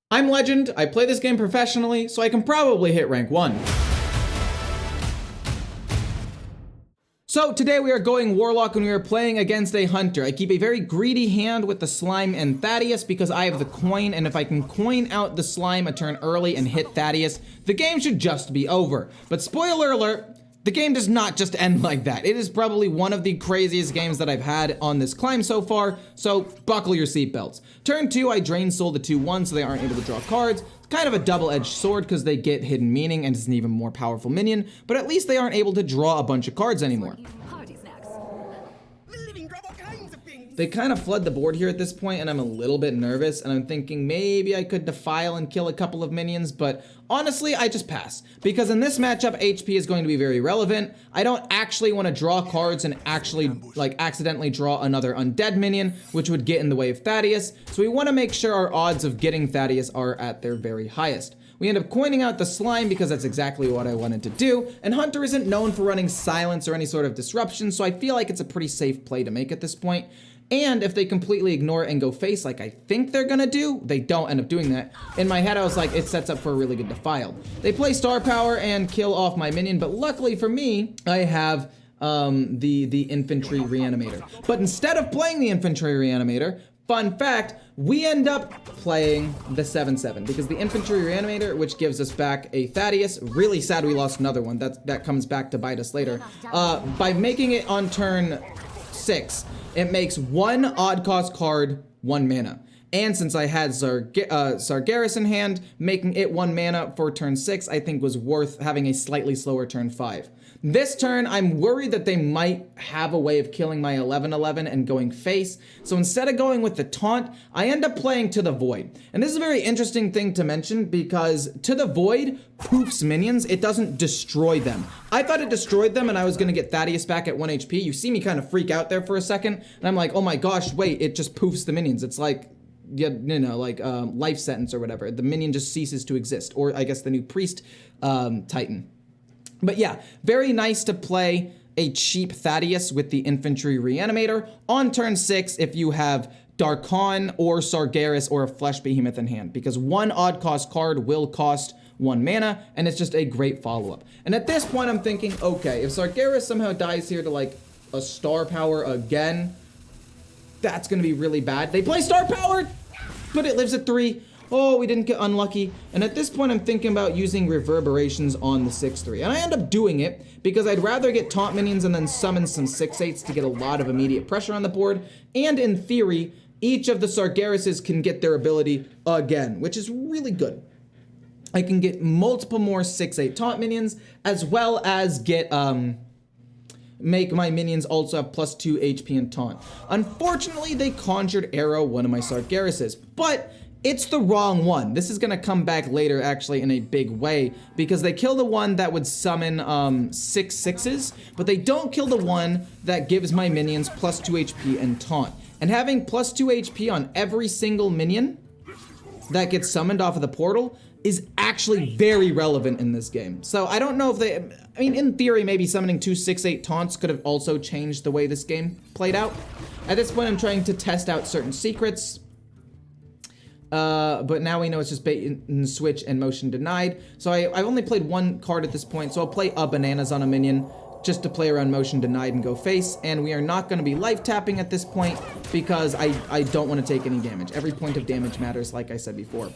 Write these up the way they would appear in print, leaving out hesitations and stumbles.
I'm Legend, I play this game professionally, so I can probably hit rank 1. So today we are going Warlock and we are playing against a Hunter. I keep a very greedy hand with the Slime and Thaddius because I have the coin, and if I can coin out the Slime a turn early and hit Thaddius, the game should just be over. But spoiler alert, the game does not just end like that. It is probably one of the craziest games that I've had on this climb so far, so buckle your seatbelts. Turn 2, I Drain Soul the 2/1 so they aren't able to draw cards. It's kind of a double-edged sword because they get Hidden Meaning and it's an even more powerful minion, but at least they aren't able to draw a bunch of cards anymore. They kind of flood the board here at this point, and I'm a little bit nervous, and I'm thinking maybe I could defile and kill a couple of minions, but honestly, I just pass. Because in this matchup, HP is going to be very relevant. I don't actually want to draw cards and actually, accidentally draw another undead minion, which would get in the way of Thaddius, so we want to make sure our odds of getting Thaddius are at their very highest. We end up coining out the Slime because that's exactly what I wanted to do, and Hunter isn't known for running silence or any sort of disruption, so I feel like it's a pretty safe play to make at this point. And if they completely ignore it and go face like I think they're gonna do, they don't end up doing that. In my head, I was like, it sets up for a really good defile. They play Star Power and kill off my minion, but luckily for me, I have the Infantry Reanimator. But instead of playing the Infantry Reanimator, fun fact, we end up playing the 7/7 because the Infantry Reanimator, which gives us back a Thaddius, really sad we lost another one, that comes back to bite us later, by making it on turn 6, it makes one odd cost card 1 mana. And since I had Sargeras in hand, making it 1 mana for turn 6 I think was worth having a slightly slower turn 5. This turn, I'm worried that they might have a way of killing my 11/11 and going face. So instead of going with the taunt, I end up playing To the Void. And this is a very interesting thing to mention because To the Void poofs minions, it doesn't destroy them. I thought it destroyed them and I was gonna get Thaddius back at 1 HP. You see me kind of freak out there for a second, and I'm like, oh my gosh, wait, it just poofs the minions. It's like, life sentence or whatever. The minion just ceases to exist, or I guess the new priest titan. But yeah, very nice to play a cheap Thaddius with the Infantry Reanimator on turn 6 if you have Darkon or Sargeras or a Flesh Behemoth in hand, because one odd cost card will cost 1 mana, and it's just a great follow-up. And at this point, I'm thinking, okay, if Sargeras somehow dies here to like a Star Power again, that's gonna be really bad. They play Star Power, but it lives at 3. Oh, we didn't get unlucky. And at this point, I'm thinking about using Reverberations on the 6/3. And I end up doing it because I'd rather get taunt minions and then summon some 6/8s to get a lot of immediate pressure on the board. And in theory, each of the Sargerases can get their ability again, which is really good. I can get multiple more 6/8 taunt minions, as well as get, make my minions also have +2 HP and taunt. Unfortunately, they conjured Arrow one of my Sargerases, but it's the wrong one. This is gonna come back later actually in a big way because they kill the one that would summon 6/6s, but they don't kill the one that gives my minions +2 HP and taunt. And having +2 HP on every single minion that gets summoned off of the portal is actually very relevant in this game. So I don't know if they, I mean, in theory, maybe summoning 2 6/8 taunts could have also changed the way this game played out. At this point, I'm trying to test out certain secrets. But now we know it's just bait and switch and motion denied. So I've only played 1 card at this point, so I'll play Bananas on a minion just to play around motion denied and go face. And we are not going to be life tapping at this point because I don't want to take any damage. Every point of damage matters, like I said before.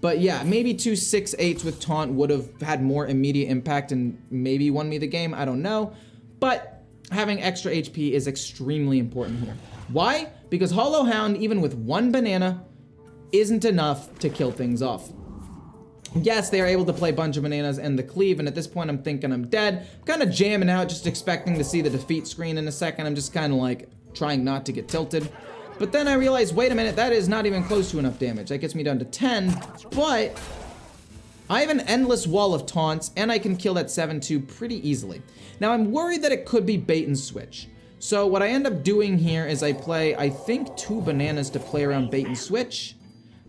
But yeah, maybe 2 6/8s with taunt would have had more immediate impact and maybe won me the game. I don't know. But having extra HP is extremely important here. Why? Because Hollow Hound, even with 1 banana, isn't enough to kill things off. Yes, they are able to play a bunch of bananas and the cleave, and at this point I'm thinking I'm dead. I'm kind of jamming out, just expecting to see the defeat screen in a second. I'm just kind of like trying not to get tilted. But then I realized, wait a minute, that is not even close to enough damage. That gets me down to 10, but I have an endless wall of taunts, and I can kill that 7/2 pretty easily. Now I'm worried that it could be bait and switch. So what I end up doing here is I play, I think, 2 bananas to play around bait and switch,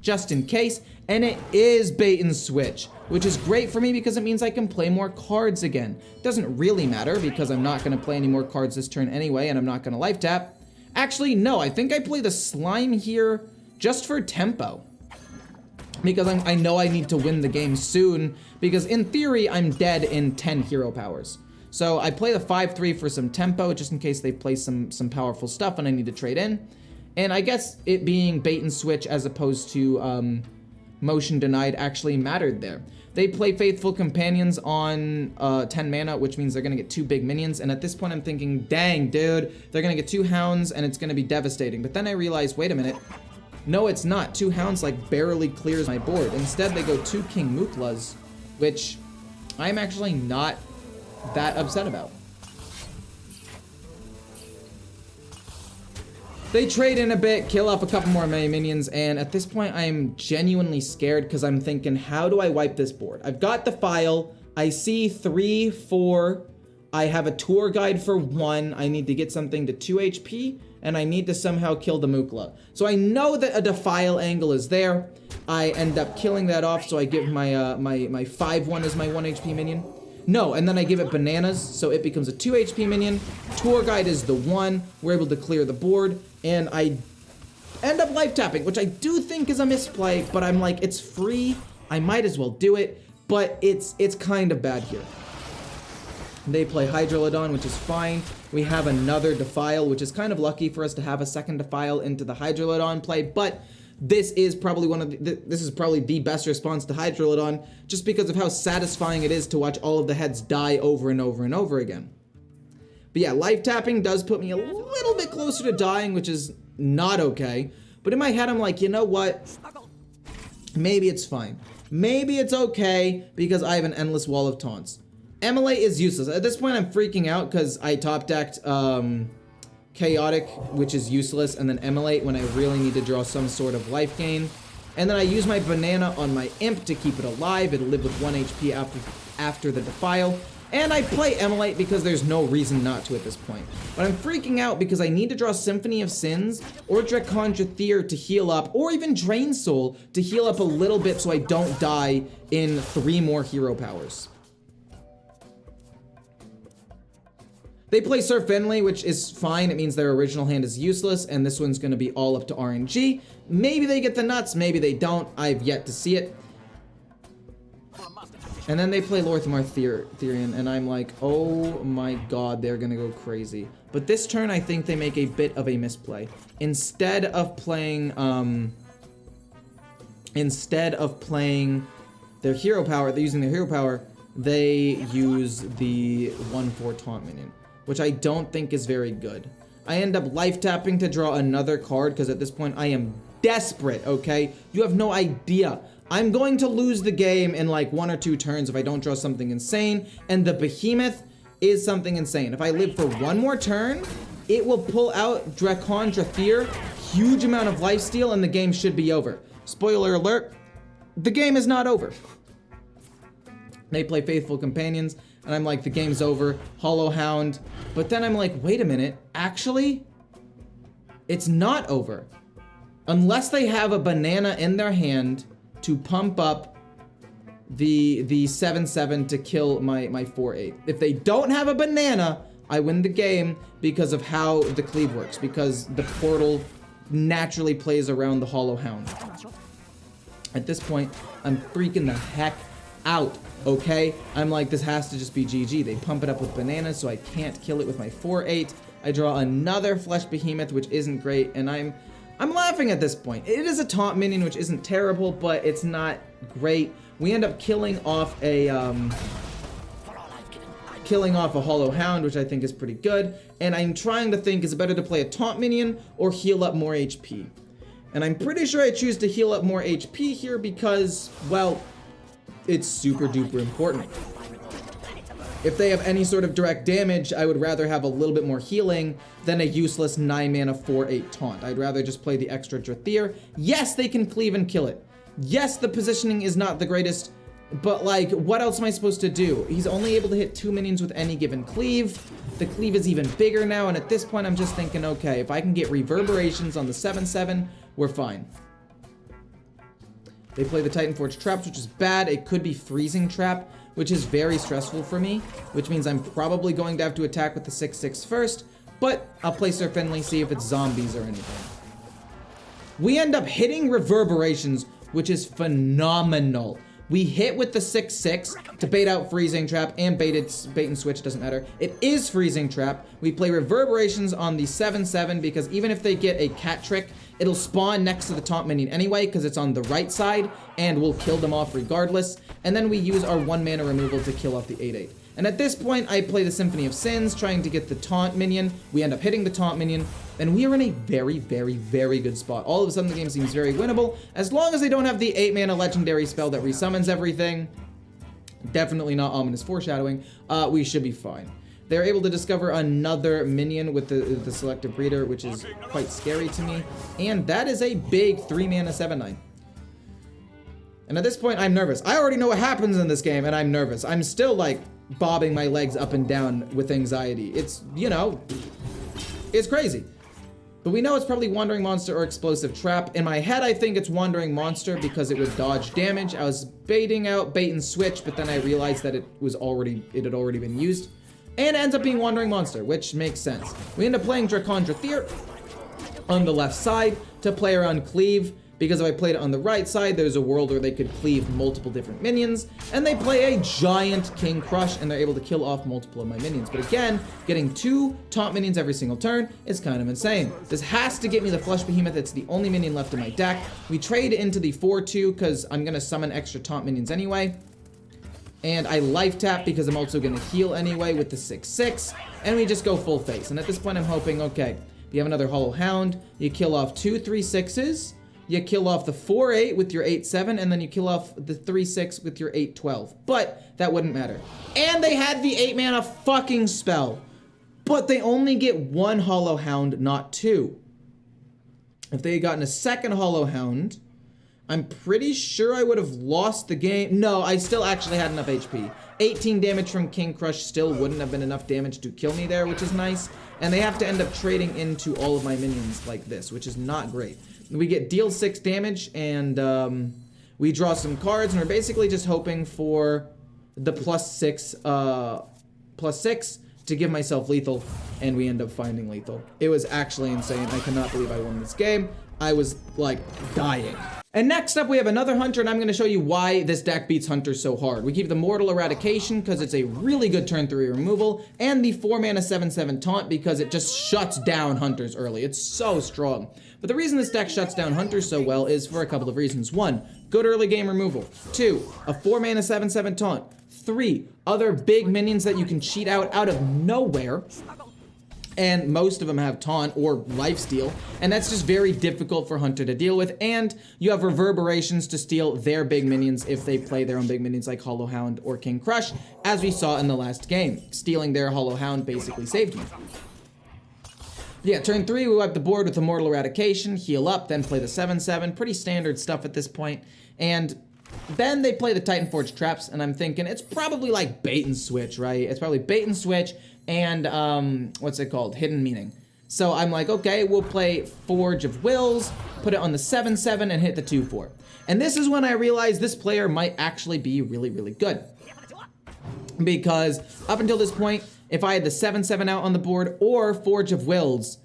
just in case, and it is bait and switch, which is great for me because it means I can play more cards again. Doesn't really matter because I'm not gonna play any more cards this turn anyway, and I'm not gonna life tap. Actually, no, I think I play the Slime here just for tempo. because I know I need to win the game soon, because in theory, I'm dead in 10 hero powers. So I play the 5-3 for some tempo, just in case they play some powerful stuff and I need to trade in. And I guess it being bait and switch as opposed to motion denied actually mattered there. They play Faithful Companions on 10 mana, which means they're gonna get 2 big minions. And at this point I'm thinking, dang, dude, they're gonna get 2 hounds and it's gonna be devastating. But then I realized, wait a minute. No, it's not. 2 hounds like barely clears my board. Instead, they go 2 King Mutlas, which I'm actually not that upset about. They trade in a bit, kill off a couple more minions, and at this point I'm genuinely scared because I'm thinking, how do I wipe this board? I've got the file, I see 3, 4, I have a tour guide for 1, I need to get something to 2 HP, and I need to somehow kill the Mukla. So I know that a Defile angle is there. I end up killing that off, so I give my my 5-1 as my 1 HP minion. No, and then I give it bananas, so it becomes a 2 HP minion. Tour guide is the 1. We're able to clear the board, and I end up life tapping, which I do think is a misplay, but I'm like, it's free. I might as well do it, but it's kind of bad here. They play Hydrolodon, which is fine. We have another Defile, which is kind of lucky for us to have a second Defile into the Hydrolodon play, but this is probably this is probably the best response to Hydrolodon, just because of how satisfying it is to watch all of the heads die over and over and over again. But yeah, life tapping does put me a little bit closer to dying, which is not okay. But in my head, I'm like, you know what? Maybe it's fine. Maybe it's okay because I have an endless wall of taunts. Emulate is useless. At this point, I'm freaking out because I top decked Chaotic, which is useless, and then Emulate when I really need to draw some sort of life gain. And then I use my banana on my imp to keep it alive. It'll live with 1 HP after the Defile. And I play Emulate because there's no reason not to at this point. But I'm freaking out because I need to draw Symphony of Sins or Drakondrathier to heal up, or even Drain Soul to heal up a little bit so I don't die in 3 more hero powers. They play Sir Finley, which is fine. It means their original hand is useless, and this one's going to be all up to RNG. Maybe they get the nuts, maybe they don't. I've yet to see it. And then they play Lorthmar Therian, and I'm like, oh my god, they're going to go crazy. But this turn, I think they make a bit of a misplay. Instead of playing their hero power, they're using their hero power, they use the 1/4 taunt minion, which I don't think is very good. I end up life tapping to draw another card because at this point I am desperate, okay? You have no idea. I'm going to lose the game in like 1 or 2 turns if I don't draw something insane, and the Behemoth is something insane. If I live for 1 more turn, it will pull out Drakondrathier, huge amount of lifesteal, and the game should be over. Spoiler alert, the game is not over. They play Faithful Companions, and I'm like, the game's over, Hollow Hound. But then I'm like, wait a minute, actually, it's not over. Unless they have a banana in their hand to pump up the 7/7 to kill my 4/8. If they don't have a banana, I win the game because of how the cleave works, because the portal naturally plays around the Hollow Hound. At this point, I'm freaking the heck out, okay? I'm like, this has to just be GG. They pump it up with bananas, so I can't kill it with my 4/8. I draw another Flesh Behemoth, which isn't great, and I'm laughing at this point. It is a taunt minion, which isn't terrible, but it's not great. We end up killing off a Hollow Hound, which I think is pretty good. And I'm trying to think, is it better to play a taunt minion or heal up more HP? And I'm pretty sure I choose to heal up more HP here because, well, it's super duper important. If they have any sort of direct damage, I would rather have a little bit more healing than a useless 9 mana 4/8 taunt. I'd rather just play the extra Drathier. Yes, they can cleave and kill it. Yes, the positioning is not the greatest, but like, what else am I supposed to do? He's only able to hit 2 minions with any given cleave. The cleave is even bigger now, and at this point I'm just thinking, okay, if I can get reverberations on the 7/7, we're fine. They play the Titan Forge Traps, which is bad. It could be Freezing Trap, which is very stressful for me, which means I'm probably going to have to attack with the 6/6 first, but I'll play Sir Finley, see if it's zombies or anything. We end up hitting Reverberations which is phenomenal. We hit with the 6/6 to bait out Freezing Trap and bait and switch, doesn't matter. It is Freezing Trap. We play Reverberations on the 7/7 because even if they get a cat trick, it'll spawn next to the taunt minion anyway because it's on the right side and we'll kill them off regardless. And then we use our 1 mana removal to kill off the 8/8. And at this point, I play the Symphony of Sins, trying to get the taunt minion. We end up hitting the taunt minion, and we are in a very, very, very good spot. All of a sudden, the game seems very winnable. As long as they don't have the 8-mana legendary spell that resummons everything, definitely not Ominous Foreshadowing, we should be fine. They're able to discover another minion with the Selective Breeder, which is quite scary to me. And that is a big 3-mana 7/9. And at this point, I'm nervous. I already know what happens in this game, and I'm nervous. I'm still, like, bobbing my legs up and down with anxiety. It's, you know, it's crazy. But we know it's probably Wandering Monster or Explosive Trap. In my head, I think it's Wandering Monster because it would dodge damage. I was baiting out bait and switch, but then I realized that it had already been used. And it ends up being Wandering Monster, which makes sense. We end up playing Dracondra Thir on the left side to play around Cleave, because if I played it on the right side, there's a world where they could cleave multiple different minions, and they play a giant King Crush, and they're able to kill off multiple of my minions. But again, getting 2 taunt minions every single turn is kind of insane. This has to get me the Flush Behemoth. It's the only minion left in my deck. We trade into the 4/2 because I'm going to summon extra taunt minions anyway. And I life tap because I'm also going to heal anyway with the 6/6, and we just go full face. And at this point, I'm hoping, okay, you have another Hollow Hound, you kill off 2 3/6s, you kill off the 4/8 with your 8/7, and then you kill off the 3/6 with your 8/12. But that wouldn't matter. And they had the 8-mana fucking spell. But they only get 1 Hollow Hound, not 2. If they had gotten a second Hollow Hound, I'm pretty sure I would have lost the game. No, I still actually had enough HP. 18 damage from King Crush still wouldn't have been enough damage to kill me there, which is nice. And they have to end up trading into all of my minions like this, which is not great. We get deal 6 damage, and we draw some cards, and we're basically just hoping for the +6 to give myself lethal, and we end up finding lethal. It was actually insane. I cannot believe I won this game. I was, like, dying. And next up, we have another Hunter, and I'm going to show you why this deck beats Hunters so hard. We keep the Mortal Eradication because it's a really good turn 3 removal, and the 4-mana 7/7 Taunt because it just shuts down Hunters early. It's so strong. But the reason this deck shuts down Hunters so well is for a couple of reasons. 1, good early game removal. 2, a 4-mana 7/7 Taunt. 3, other big minions that you can cheat out of nowhere. And most of them have taunt or lifesteal, and that's just very difficult for Hunter to deal with. And you have reverberations to steal their big minions if they play their own big minions like Hollow Hound or King Crush, as we saw in the last game. Stealing their Hollow Hound basically saved me. Yeah, turn 3, we wipe the board with Immortal Eradication, heal up, then play the 7/7. Pretty standard stuff at this point. And then they play the Titan Forge Traps, and I'm thinking it's probably like bait and switch, right? It's probably bait and switch and, what's it called? Hidden Meaning. So I'm like, okay, we'll play Forge of Wills, put it on the 7/7, and hit the 2/4. And this is when I realized this player might actually be really, really good. Because up until this point, if I had the 7/7 out on the board or Forge of Wills,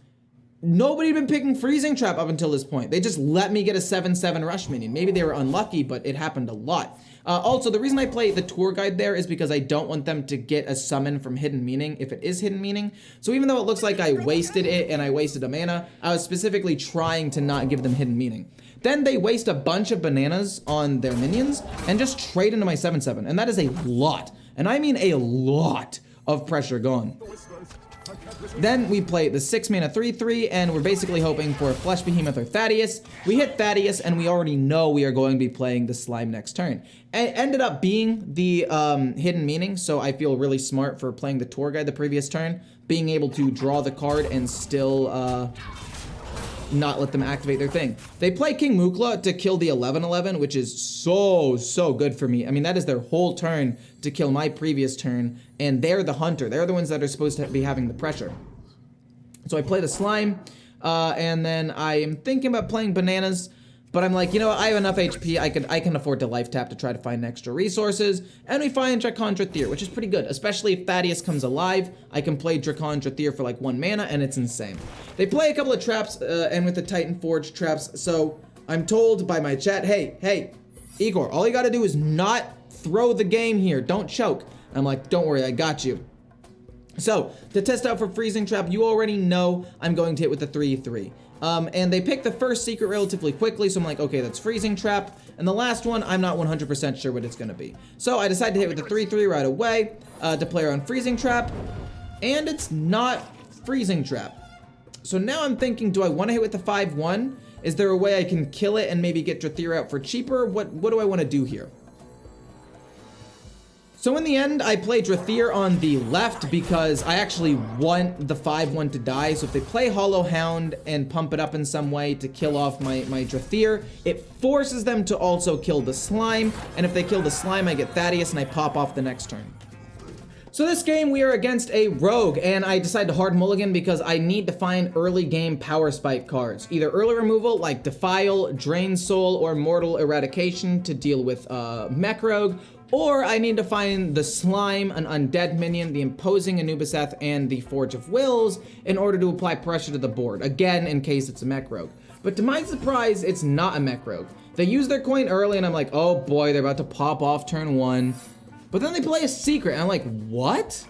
nobody had been picking Freezing Trap up until this point. They just let me get a 7/7 rush minion. Maybe they were unlucky, but it happened a lot. Also, the reason I play the tour guide there is because I don't want them to get a summon from Hidden Meaning if it is Hidden Meaning. So even though it looks like I wasted it and I wasted a mana, I was specifically trying to not give them Hidden Meaning. Then they waste a bunch of bananas on their minions and just trade into my 7/7. And that is a lot. And I mean a lot of pressure gone. Then we play the 6-mana 3/3, and we're basically hoping for a Flesh Behemoth or Thaddius. We hit Thaddius, and we already know we are going to be playing the Slime next turn. It ended up being the Hidden Meaning, so I feel really smart for playing the Tour Guide the previous turn, being able to draw the card and still not let them activate their thing. They play King Mukla to kill the 11/11, which is so good for me. I mean, that is their whole turn to kill my previous turn, and they're the Hunter. They're the ones that are supposed to be having the pressure. So I play the Slime, and then I am thinking about playing Bananas, but I'm like, you know what, I have enough HP, I can afford to life tap to try to find extra resources, and we find Dracondra Thir, which is pretty good, especially if Thaddius comes alive. I can play Dracondra Thir for like 1 mana, and it's insane. They play a couple of traps, and with the Titan Forge traps, so I'm told by my chat, hey, Ecore, all you gotta do is not throw the game here. Don't choke. And I'm like, don't worry, I got you. So, to test out for Freezing Trap, you already know I'm going to hit with the 3-3. And they picked the first secret relatively quickly, so I'm like, okay, that's Freezing Trap. And the last one, I'm not 100% sure what it's gonna be. So I decided to hit with the 3-3 right away, to play around Freezing Trap. And it's not Freezing Trap. So now I'm thinking, do I want to hit with the 5-1? Is there a way I can kill it and maybe get Drathir out for cheaper? What do I want to do here? So in the end, I play Drathir on the left because I actually want the 5-1 to die. So if they play Hollow Hound and pump it up in some way to kill off my Drathir, it forces them to also kill the slime. And if they kill the slime, I get Thaddius and I pop off the next turn. So this game, we are against a rogue, and I decided to hard mulligan because I need to find early game power spike cards. Either early removal, like Defile, Drain Soul, or Mortal Eradication to deal with Mech Rogue, or I need to find the Slime, an Undead minion, the Imposing Anubiseth, and the Forge of Wills in order to apply pressure to the board, again, in case it's a Mech Rogue. But to my surprise, it's not a Mech Rogue. They use their coin early, and I'm like, oh boy, they're about to pop off turn 1. But then they play a secret, and I'm like, what?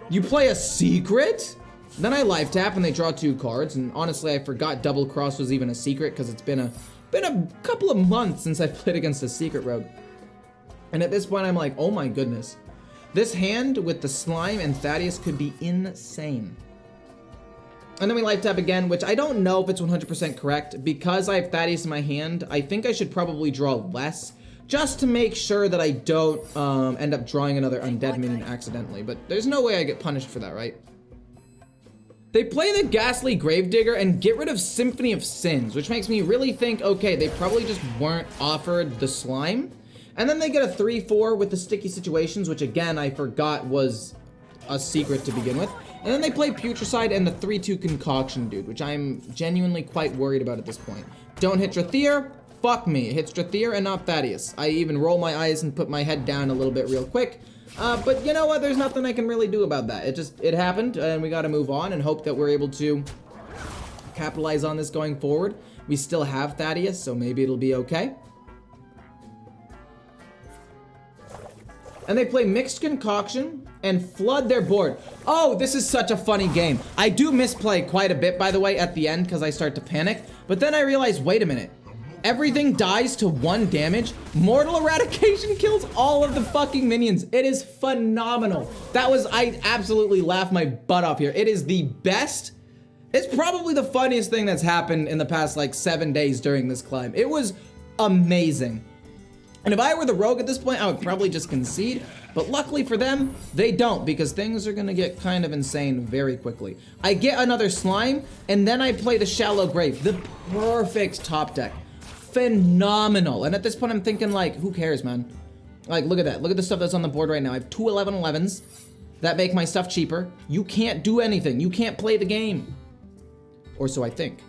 You play a secret? Then I live tap, and they draw 2 cards, and honestly, I forgot Double Cross was even a secret, because it's been a couple of months since I played against a secret rogue. And at this point, I'm like, oh my goodness. This hand with the slime and Thaddius could be insane. And then we live tap again, which I don't know if it's 100% correct. Because I have Thaddius in my hand, I think I should probably draw less, just to make sure that I don't end up drawing another undead minion accidentally. But there's no way I get punished for that, right? They play the Ghastly Gravedigger and get rid of Symphony of Sins, which makes me really think, okay, they probably just weren't offered the slime. And then they get a 3-4 with the Sticky Situations, which again, I forgot was a secret to begin with. And then they play Putricide and the 3-2 Concoction Dude, which I'm genuinely quite worried about at this point. Don't hit Drathir. Fuck me, it hits Drathir and not Thaddius. I even roll my eyes and put my head down a little bit real quick. But you know what, there's nothing I can really do about that. It happened, and we gotta move on and hope that we're able to capitalize on this going forward. We still have Thaddius, so maybe it'll be okay. And they play Mixed Concoction and flood their board. Oh, this is such a funny game. I do misplay quite a bit, by the way, at the end because I start to panic. But then I realize, wait a minute. Everything dies to 1 damage. Mortal Eradication kills all of the fucking minions. It is phenomenal. I absolutely laughed my butt off here. It is the best. It's probably the funniest thing that's happened in the past like 7 days during this climb. It was amazing. And if I were the rogue at this point, I would probably just concede. But luckily for them, they don't, because things are gonna get kind of insane very quickly. I get another slime, and then I play the Shallow Grave, the perfect top deck. Phenomenal. And at this point, I'm thinking, like, who cares, man? Like, look at that. Look at the stuff that's on the board right now. I have 2 11-11s that make my stuff cheaper. You can't do anything. You can't play the game. Or so I think.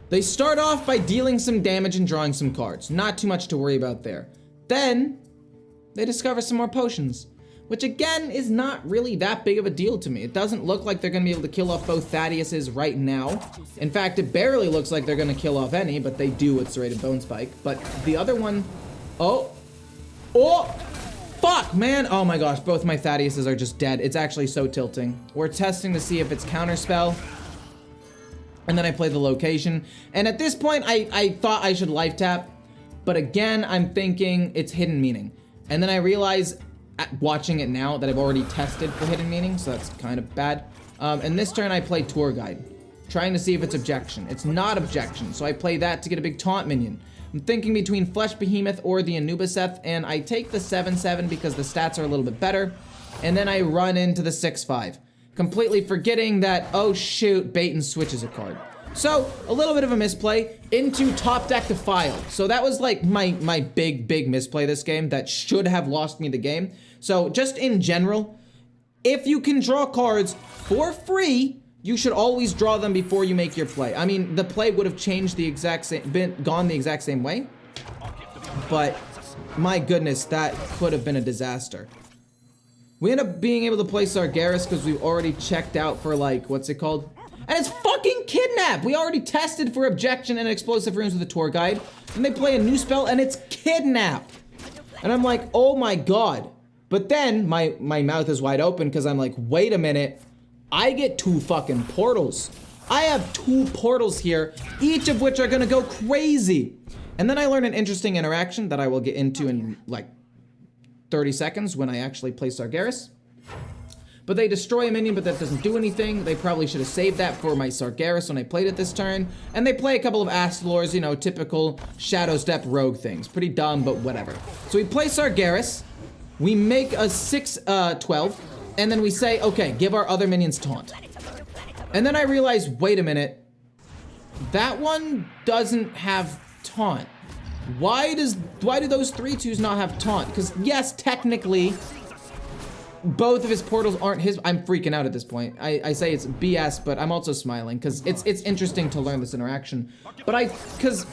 They start off by dealing some damage and drawing some cards. Not too much to worry about there. Then, they discover some more potions, which again is not really that big of a deal to me. It doesn't look like they're going to be able to kill off both Thaddiuses right now. In fact, it barely looks like they're going to kill off any, but they do with Serrated Bone Spike. But the other one, oh, fuck, man. Oh my gosh, both my Thaddiuses are just dead. It's actually so tilting. We're testing to see if it's Counterspell. And then I play the location. And at this point, I thought I should life tap. But again, I'm thinking it's Hidden Meaning. And then I realize, watching it now, that I've already tested for Hidden Meaning. So that's kind of bad. And this turn, I play Tour Guide. Trying to see if it's Objection. It's not Objection. So I play that to get a big taunt minion. I'm thinking between Flesh Behemoth or the Anubiseth. And I take the 7-7 because the stats are a little bit better. And then I run into the 6-5. Completely forgetting that, oh shoot, Bait and Switch is a card. So, a little bit of a misplay into top deck Defile. So that was like my big misplay this game that should have lost me the game. So just in general, if you can draw cards for free, you should always draw them before you make your play. I mean, the play would have changed the exact same, gone the exact same way. But my goodness, that could have been a disaster. We end up being able to play Sargeras because we've already checked out for, like, what's it called? And it's fucking Kidnap! We already tested for Objection and Explosive Runes with a tour guide. And they play a new spell and it's Kidnap! And I'm like, oh my god. But then my mouth is wide open because I'm like, wait a minute. I get 2 fucking portals. I have 2 portals here, each of which are gonna go crazy. And then I learn an interesting interaction that I will get into in like 30 seconds when I actually play Sargeras. But they destroy a minion, but that doesn't do anything. They probably should have saved that for my Sargeras when I played it this turn. And they play a couple of Astalors, you know, typical Shadow Step rogue things. Pretty dumb, but whatever. So we play Sargeras, we make a 6-12, and then we say, okay, give our other minions taunt. And then I realize, wait a minute, that one doesn't have taunt. Why do those 3/2s not have taunt? Because yes, technically, both of his portals aren't his. I'm freaking out at this point. I say it's BS, but I'm also smiling because it's interesting to learn this interaction. But because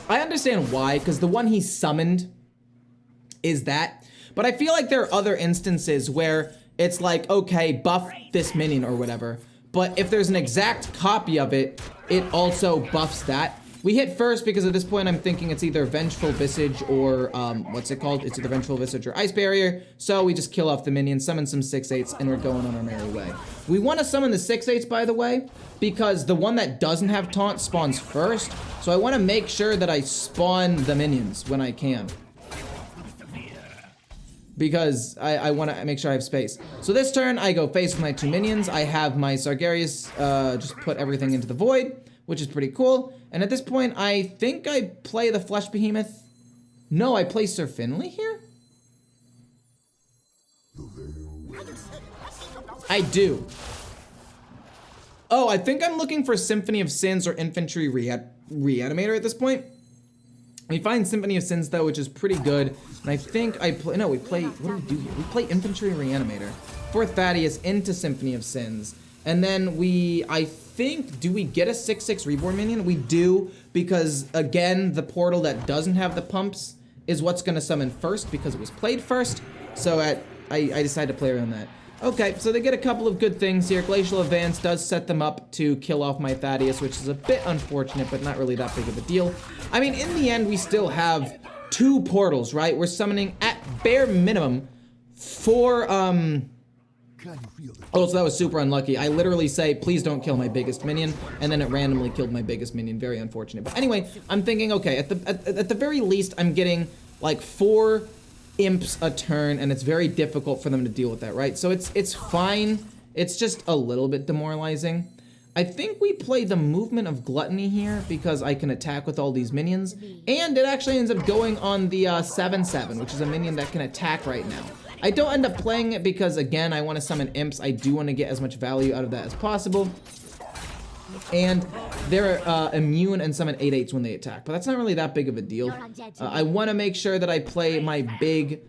I understand why, because the one he summoned is that. But I feel like there are other instances where it's like, okay, buff this minion or whatever. But if there's an exact copy of it, it also buffs that. We hit first because at this point I'm thinking it's either Vengeful Visage or, what's it called? It's either Vengeful Visage or Ice Barrier. So we just kill off the minion, summon some 6/8s, and we're going on our merry way. We want to summon the 6/8s, by the way, because the one that doesn't have taunt spawns first. So I want to make sure that I spawn the minions when I can. Because I want to make sure I have space. So this turn, I go face with my 2 minions. I have my Sargeras just put everything into the void, which is pretty cool. And at this point, I think I play the Flesh Behemoth. No, I play Sir Finley here? I do. Oh, I think I'm looking for Symphony of Sins or Infantry Reanimator at this point. We find Symphony of Sins, though, which is pretty good. And I think I play... No, we play... What do we do here? We play Infantry Reanimator for Thaddius into Symphony of Sins. And then I think... Do we get a 6/6 Reborn minion? We do, because, again, the portal that doesn't have the pumps is what's going to summon first, because it was played first. So I decided to play around that. Okay, so they get a couple of good things here. Glacial Advance does set them up to kill off my Thaddius, which is a bit unfortunate, but not really that big of a deal. I mean, in the end, we still have 2 portals, right? We're summoning, at bare minimum, 4, Oh, so that was super unlucky. I literally say, please don't kill my biggest minion, and then it randomly killed my biggest minion. Very unfortunate. But anyway, I'm thinking, okay, at the very least, I'm getting, like, 4... imps a turn, and it's very difficult for them to deal with that, right? So it's fine. It's just a little bit demoralizing. I think we play the Movement of Gluttony here because I can attack with all these minions, and it actually ends up going on the 7/7, which is a minion that can attack right now. I don't end up playing it because, again, I want to summon imps. I do want to get as much value out of that as possible. And they're immune and summon 8/8s when they attack, but that's not really that big of a deal. I want to make sure that I play my big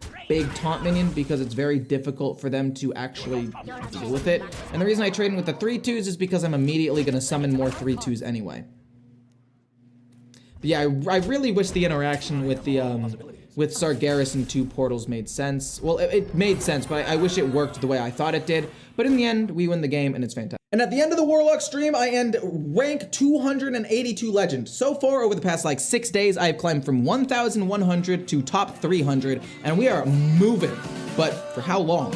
taunt minion because it's very difficult for them to actually deal with it. And the reason I trade in with the 3/2s is because I'm immediately going to summon more 3/2s anyway. But yeah, I really wish the interaction with the with Sargeras and 2 portals made sense. Well, it made sense, but I wish it worked the way I thought it did. But in the end, we win the game, and it's fantastic. And at the end of the Warlock stream, I end rank 282 legend. So far, over the past, like, 6 days, I have climbed from 1,100 to top 300, and we are moving. But for how long?